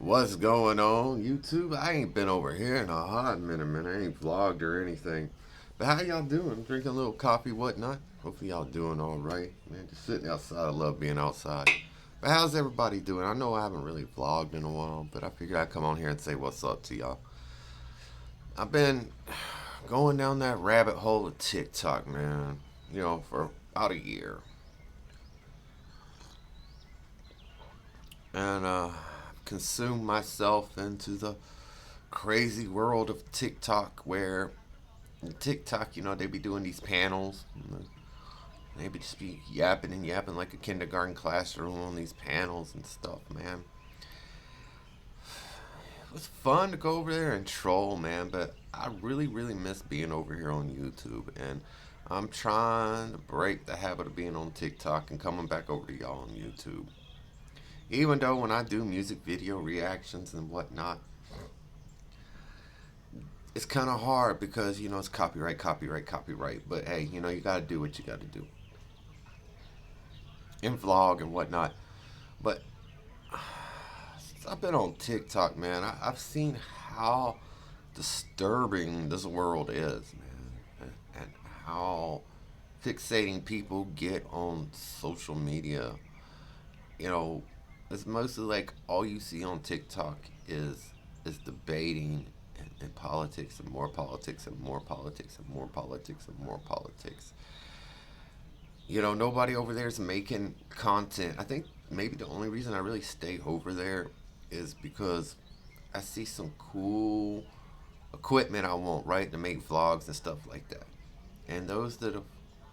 What's going on, YouTube? I ain't been over here in a hot minute, man. I ain't vlogged or anything. But how y'all doing? Drinking a little coffee, whatnot? Hopefully y'all doing all right, man. Just sitting outside. I love being outside. But how's everybody doing? I know I haven't really vlogged in a while, but I figured I'd come on here and say what's up to y'all. I've been going down that rabbit hole of TikTok, man. For about a year. And consumed myself into the crazy world of TikTok where TikTok, they be doing these panels. They be just be yapping and yapping like a kindergarten classroom on these panels and stuff, man. It was fun to go over there and troll, man, but I really, really miss being over here on YouTube. And I'm trying to break the habit of being on TikTok and coming back over to y'all on YouTube. Even though when I do music video reactions and whatnot, it's kind of hard because it's copyright, copyright, copyright. But hey, you gotta do what you gotta do in vlog and whatnot. But since I've been on TikTok, man, I've seen how disturbing this world is, man, and how fixating people get on social media. You know, it's mostly like all you see on TikTok is debating and politics and more politics and more politics and more politics and more politics. Nobody over there is making content. I think maybe the only reason I really stay over there is because I see some cool equipment I want, right, to make vlogs and stuff like that. And those that have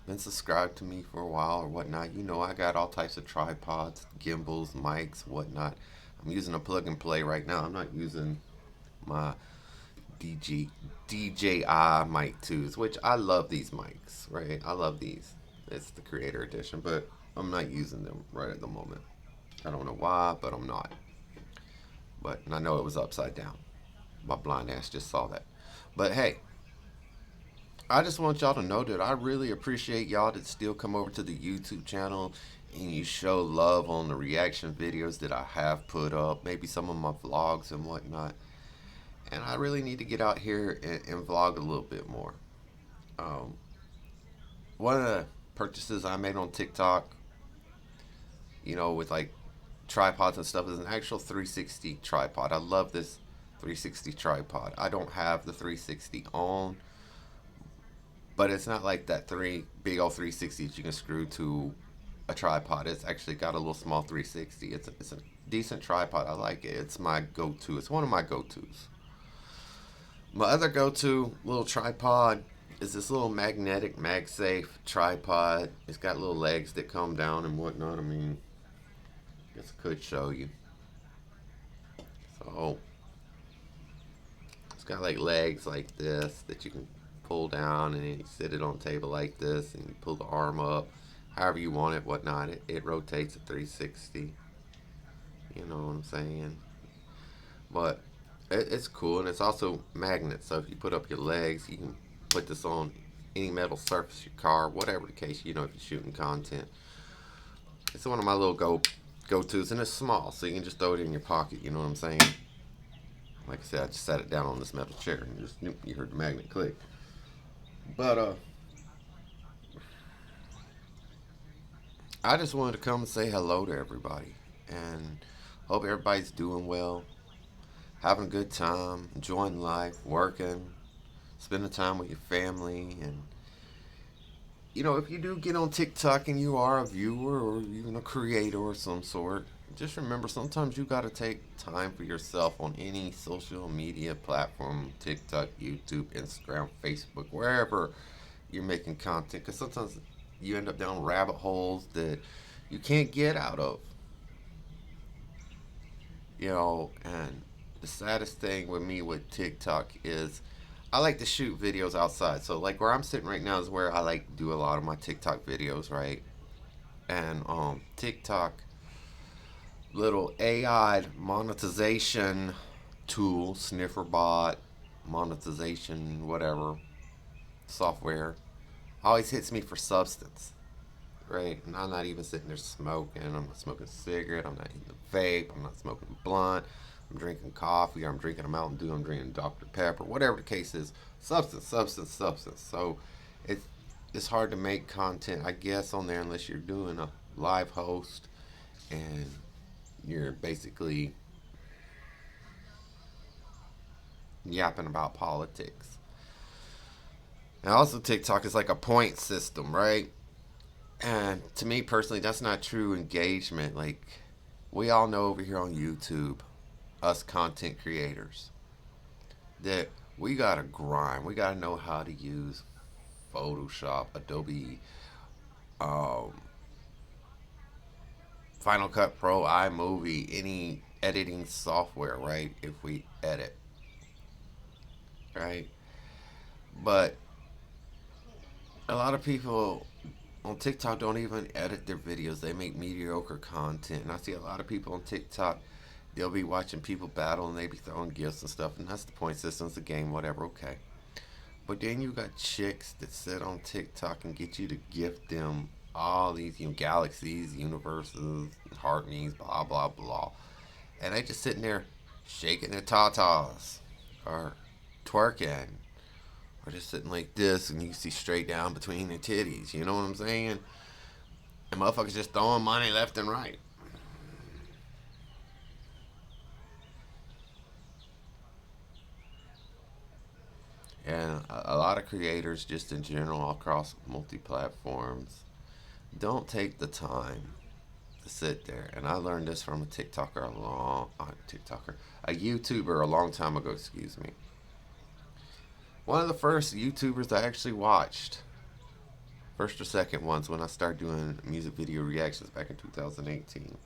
been subscribed to me for a while or whatnot, I got all types of tripods, gimbals, mics, whatnot. I'm using a plug and play right now. I'm not using my DJI mic 2s, which I love these mics, right? I love these. It's the creator edition, but I'm not using them right at the moment. I don't know why, but I'm not. But I know it was upside down. My blind ass just saw that. But hey, I just want y'all to know that I really appreciate y'all that still come over to the YouTube channel and you show love on the reaction videos that I have put up, maybe some of my vlogs and whatnot. And I really need to get out here and vlog a little bit more. Um, One of the purchases I made on TikTok, with like tripods and stuff, is an actual 360 tripod. I love this 360 tripod. I don't have the 360 on, but it's not like that big old 360 that you can screw to a tripod. It's actually got a little small 360. It's a decent tripod. I like it. It's my go-to. It's one of my go-tos. My other go-to little tripod is this little magnetic MagSafe tripod. It's got little legs that come down and whatnot. I mean, I guess I could show you. So it's got like legs like this that you can pull down, and then you sit it on the table like this, and you pull the arm up however you want it, whatnot. It rotates at 360. You know what I'm saying? But it's cool, and it's also magnet. So if you put up your legs, you can put this on any metal surface, your car, whatever the case. If you're shooting content, it's one of my little go-tos, and it's small, so you can just throw it in your pocket. You know what I'm saying? Like I said, I just sat it down on this metal chair, and you heard the magnet click. But I just wanted to come and say hello to everybody, and hope everybody's doing well, having a good time, enjoying life, working, spending time with your family. And if you do get on TikTok and you are a viewer or even a creator of some sort, just remember sometimes you got to take time for yourself on any social media platform: TikTok, YouTube, Instagram, Facebook, wherever you're making content, because sometimes you end up down rabbit holes that you can't get out of. And the saddest thing with me with TikTok is I like to shoot videos outside. So like where I'm sitting right now is where I like to do a lot of my TikTok videos, right? And TikTok little AI monetization tool, Snifferbot, monetization, whatever software, always hits me for substance, right? And I'm not even sitting there smoking. I'm not smoking a cigarette. I'm not eating a vape. I'm not smoking a blunt. I'm drinking coffee, or I'm drinking a Mountain Dew, I'm drinking Dr. Pepper, whatever the case is. Substance, substance, substance. So it's it's hard to make content, I guess, on there unless you're doing a live host and you're basically yapping about politics. And also, TikTok is like a point system, right? And to me personally, that's not true engagement. Like, we all know over here on YouTube, us content creators, that we gotta grind. We gotta know how to use Photoshop, Adobe, um, Final Cut Pro, iMovie, any editing software, right? If we edit, right? But a lot of people on TikTok don't even edit their videos. They make mediocre content. And I see a lot of people on TikTok, they'll be watching people battle and they be throwing gifts and stuff. And that's the point system, it's the game, whatever, okay. But then you got chicks that sit on TikTok and get you to gift them all these galaxies, universes, heartbeats, blah, blah, blah. And they just sitting there shaking their tatas or twerking or just sitting like this, and you see straight down between the titties. You know what I'm saying? And motherfuckers just throwing money left and right. And a lot of creators, just in general, across multi platforms, don't take the time to sit there. And I learned this from a a YouTuber a long time ago. Excuse me. One of the first YouTubers I actually watched, first or second ones, when I started doing music video reactions back in 2018.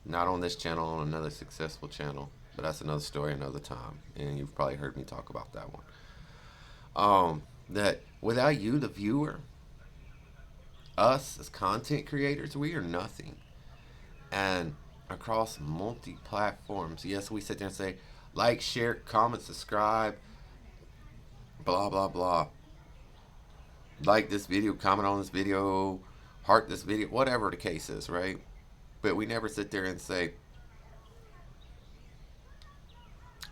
Not on this channel, on another successful channel, but that's another story, another time, and you've probably heard me talk about that one. That without you, the viewer, us as content creators, we are nothing. And across multi platforms, yes, we sit there and say like, share, comment, subscribe, blah blah blah. Like this video, comment on this video, heart this video, whatever the case is, right? But we never sit there and say,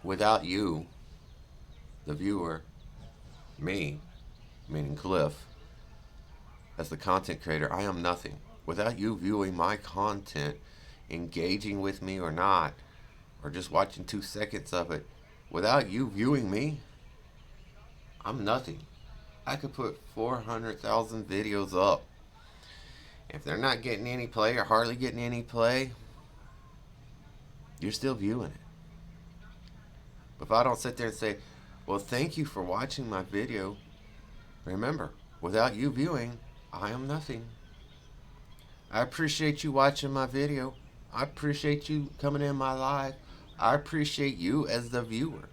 without you, the viewer, me, meaning Cliff, as the content creator, I am nothing. Without you viewing my content, engaging with me or not, or just watching 2 seconds of it, without you viewing me, I'm nothing. I could put 400,000 videos up. If they're not getting any play or hardly getting any play, you're still viewing it. But if I don't sit there and say, well, thank you for watching my video, remember, without you viewing, I am nothing. I appreciate you watching my video. I appreciate you coming in my live. I appreciate you as the viewer.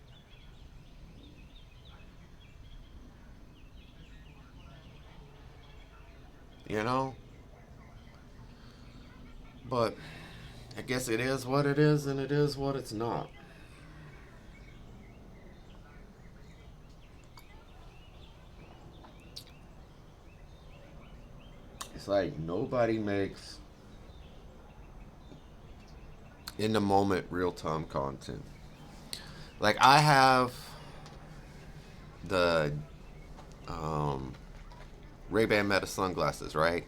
You know? But I guess it is what it is, and it is what it's not. It's like nobody makes in the moment real time content. Like I have the Ray-Ban Meta sunglasses, right?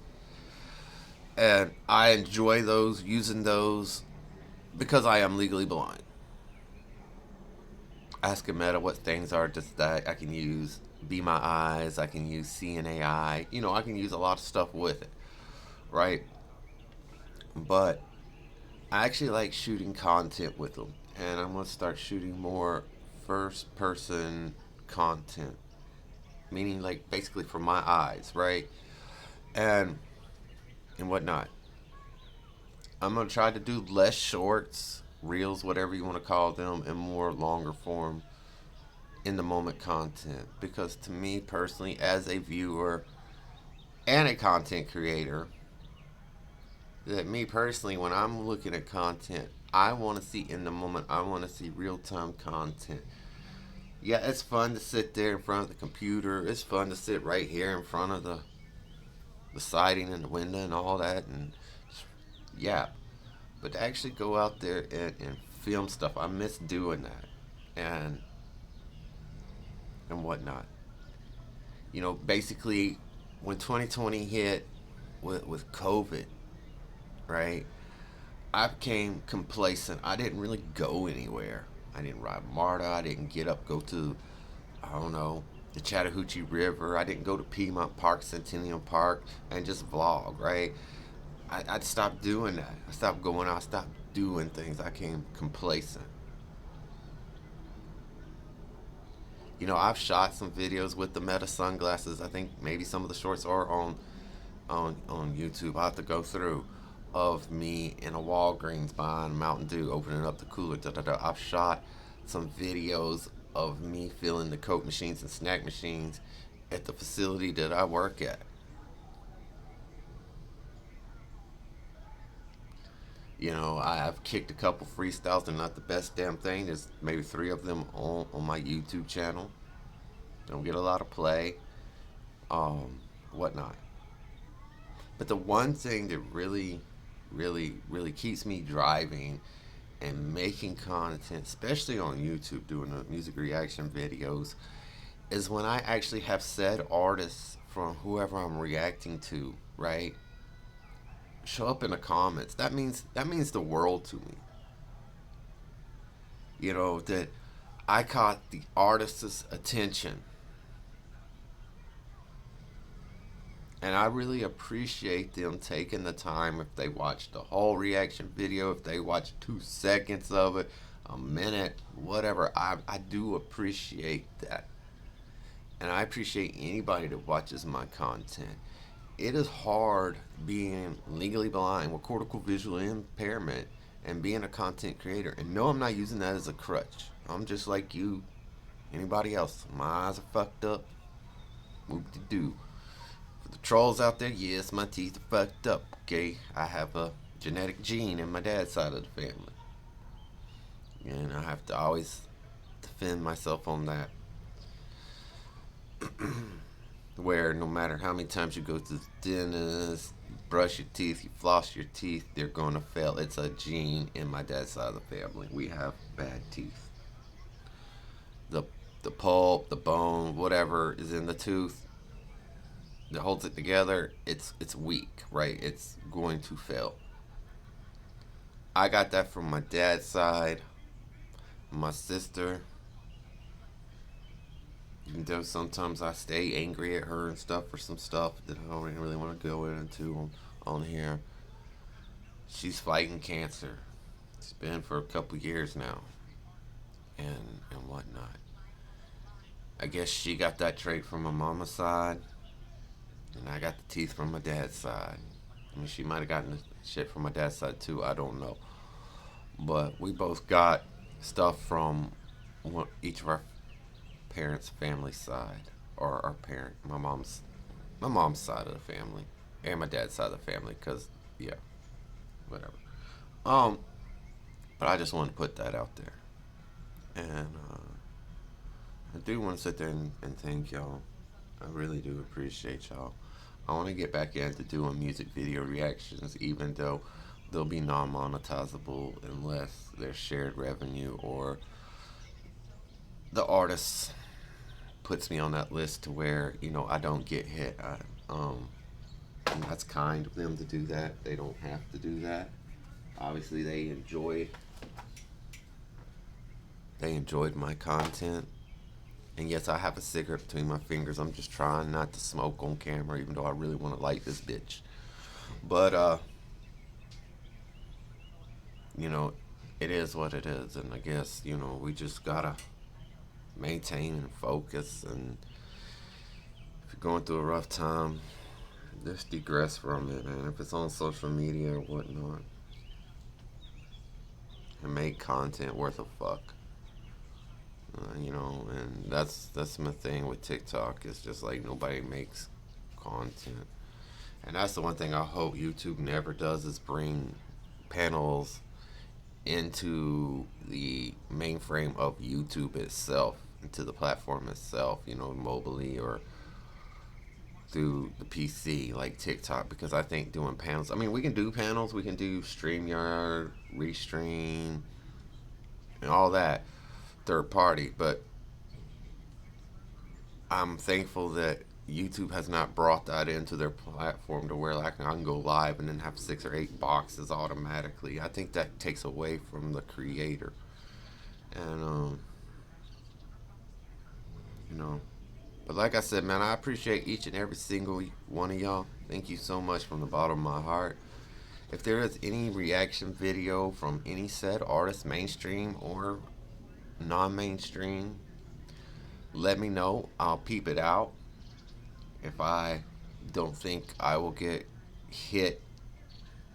And I enjoy those, using those, because I am legally blind. Asking Meta what things are just that I can use. Be My Eyes, I can use CNAI. You know, I can use a lot of stuff with it, right? But I actually like shooting content with them, and I'm gonna start shooting more first person content, meaning like basically from my eyes, right? And whatnot. I'm gonna try to do less shorts, reels, whatever you want to call them, and more longer form in the moment content. Because to me personally, as a viewer and a content creator, that me personally, when I'm looking at content, I want to see in the moment. I want to see real time content. Yeah, it's fun to sit there in front of the computer. It's fun to sit right here in front of the siding and the window and all that, and yeah. But to actually go out there and film stuff. I miss doing that, and and whatnot. Basically, when 2020 hit with COVID, right? I became complacent. I didn't really go anywhere. I didn't ride MARTA. I didn't get up, go to, I don't know, the Chattahoochee River. I didn't go to Piedmont Park, Centennial Park, and just vlog, right? I stopped doing that. I stopped going out. I stopped doing things. I became complacent. I've shot some videos with the Meta sunglasses. I think maybe some of the shorts are on YouTube. I have to go through of me in a Walgreens buying Mountain Dew, opening up the cooler. Da, da, da. I've shot some videos of me filling the Coke machines and snack machines at the facility that I work at. I've kicked a couple freestyles. They're not the best damn thing. There's maybe three of them on my YouTube channel. Don't get a lot of play, whatnot. But the one thing that really, really, really keeps me driving and making content, especially on YouTube, doing the music reaction videos, is when I actually have said artists from whoever I'm reacting to, right, show up in the comments. That means the world to me. That I caught the artist's attention. And I really appreciate them taking the time if they watch the whole reaction video, if they watch 2 seconds of it, a minute, whatever. I do appreciate that. And I appreciate anybody that watches my content. It is hard being legally blind with cortical visual impairment and being a content creator. And no, I'm not using that as a crutch. I'm just like you, anybody else. My eyes are fucked up. Whoop de doo. For the trolls out there, yes, my teeth are fucked up. Okay, I have a genetic gene in my dad's side of the family, and I have to always defend myself on that. Where no matter how many times you go to the dentist, you brush your teeth, you floss your teeth, they're gonna fail. It's a gene in my dad's side of the family. We have bad teeth. The the pulp, the bone, whatever is in the tooth that holds it together, it's weak, right? It's going to fail. I got that from my dad's side. My sister, even though sometimes I stay angry at her and stuff for some stuff that I don't really want to go into on here. She's fighting cancer. It's been for a couple years now, and whatnot. I guess she got that trait from my mama's side, and I got the teeth from my dad's side. I mean, she might have gotten the shit from my dad's side too. I don't know, but we both got stuff from each of our parents' family side, or our parent, my mom's side of the family, and my dad's side of the family. Cause yeah, whatever. Um, but I just wanted to put that out there, and I do want to sit there and thank y'all. I really do appreciate y'all. I want to get back into doing music video reactions, even though they'll be non monetizable unless there's shared revenue or the artist puts me on that list to where I don't get hit. And that's kind of them to do that. They don't have to do that. Obviously, they enjoyed my content. And yes, I have a cigarette between my fingers. I'm just trying not to smoke on camera, even though I really want to light this bitch. But you know, it is what it is, and I guess we just gotta maintain and focus. And if you're going through a rough time, just digress from it, man. If it's on social media or whatnot, and make content worth a fuck. And that's my thing with TikTok. It's just like nobody makes content, and that's the one thing I hope YouTube never does is bring panels into the mainframe of YouTube itself, into the platform itself. Mobilely or through the PC like TikTok, because I think doing panels. I mean, we can do panels. We can do StreamYard, Restream, and all that third party. But I'm thankful that YouTube has not brought that into their platform to where like I can go live and then have 6 or 8 boxes automatically. I think that takes away from the creator. And you know, but like I said, man, I appreciate each and every single one of y'all. Thank you so much from the bottom of my heart. If there is any reaction video from any said artist, mainstream or non-mainstream, let me know. I'll peep it out. If I don't think I will get hit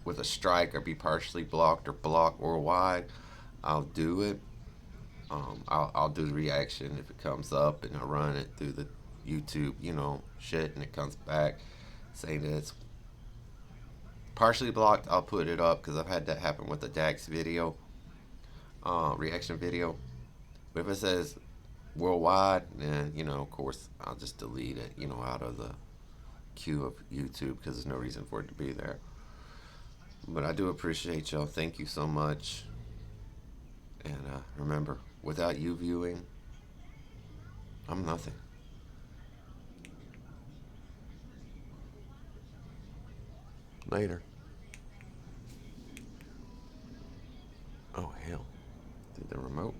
with a strike or be partially blocked or blocked worldwide, I'll do it. I'll do the reaction if it comes up and I run it through the YouTube, shit, and it comes back saying that it's partially blocked. I'll put it up because I've had that happen with the Dax video, reaction video. But if it says worldwide, then of course, I'll just delete it, out of the queue of YouTube because there's no reason for it to be there. But I do appreciate y'all. Thank you so much. And remember, without you viewing, I'm nothing. Later. Oh, hell. Did the remote?